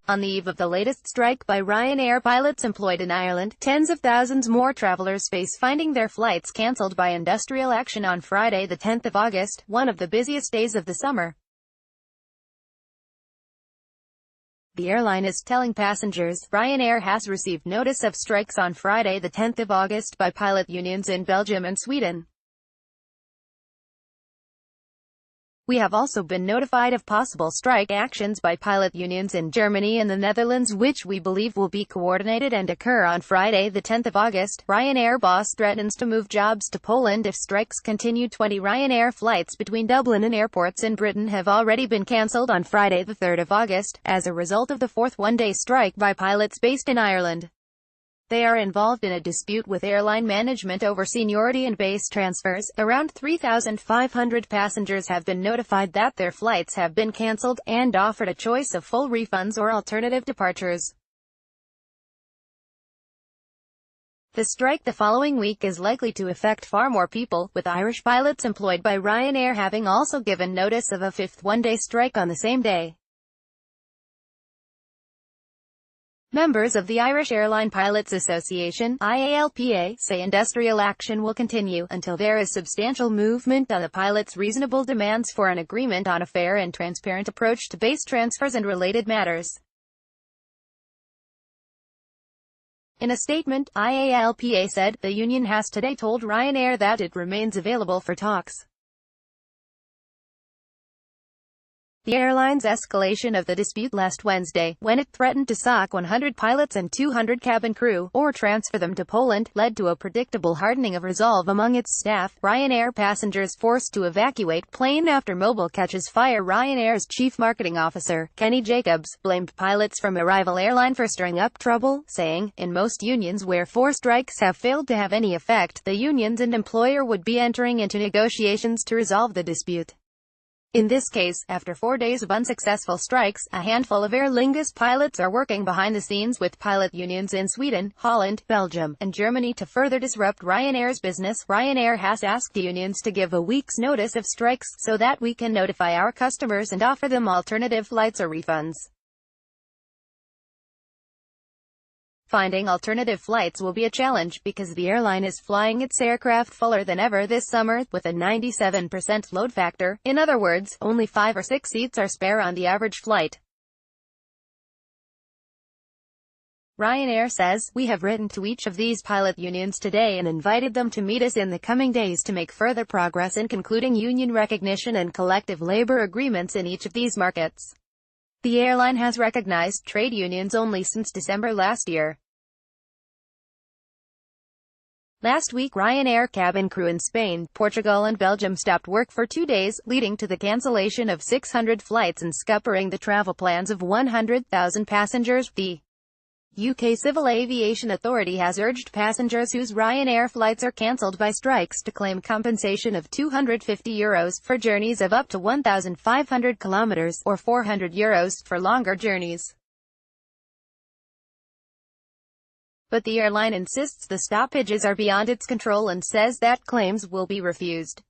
On the eve of the latest strike by Ryanair pilots employed in Ireland, tens of thousands more travellers face finding their flights cancelled by industrial action on Friday, the 10th of August, one of the busiest days of the summer. The airline is telling passengers, Ryanair has received notice of strikes on Friday, the 10th of August by pilot unions in Belgium and Sweden. We have also been notified of possible strike actions by pilot unions in Germany and the Netherlands, which we believe will be coordinated and occur on Friday, the 10th of August. Ryanair boss threatens to move jobs to Poland if strikes continue. 20 Ryanair flights between Dublin and airports in Britain have already been cancelled on Friday, the 3rd of August, as a result of the fourth one-day strike by pilots based in Ireland. They are involved in a dispute with airline management over seniority and base transfers. Around 3,500 passengers have been notified that their flights have been cancelled, and offered a choice of full refunds or alternative departures. The strike the following week is likely to affect far more people, with Irish pilots employed by Ryanair having also given notice of a fifth one-day strike on the same day. Members of the Irish Airline Pilots Association (IALPA) say industrial action will continue until there is substantial movement on the pilots' reasonable demands for an agreement on a fair and transparent approach to base transfers and related matters. In a statement, IALPA said, the union has today told Ryanair that it remains available for talks. The airline's escalation of the dispute last Wednesday, when it threatened to sack 100 pilots and 200 cabin crew, or transfer them to Poland, led to a predictable hardening of resolve among its staff. Ryanair passengers forced to evacuate plane after mobile catches fire. Ryanair's chief marketing officer, Kenny Jacobs, blamed pilots from a rival airline for stirring up trouble, saying, in most unions where 4 strikes have failed to have any effect, the unions and employer would be entering into negotiations to resolve the dispute. In this case, after 4 days of unsuccessful strikes, a handful of Aer Lingus pilots are working behind the scenes with pilot unions in Sweden, Holland, Belgium, and Germany to further disrupt Ryanair's business. Ryanair has asked unions to give a week's notice of strikes, so that we can notify our customers and offer them alternative flights or refunds. Finding alternative flights will be a challenge, because the airline is flying its aircraft fuller than ever this summer, with a 97% load factor. In other words, only 5 or 6 seats are spare on the average flight. Ryanair says, we have written to each of these pilot unions today and invited them to meet us in the coming days to make further progress in concluding union recognition and collective labor agreements in each of these markets. The airline has recognized trade unions only since December last year. Last week, Ryanair cabin crew in Spain, Portugal and Belgium stopped work for 2 days, leading to the cancellation of 600 flights and scuppering the travel plans of 100,000 passengers. The UK Civil Aviation Authority has urged passengers whose Ryanair flights are cancelled by strikes to claim compensation of €250 for journeys of up to 1,500 kilometers, or €400 for longer journeys. But the airline insists the stoppages are beyond its control and says that claims will be refused.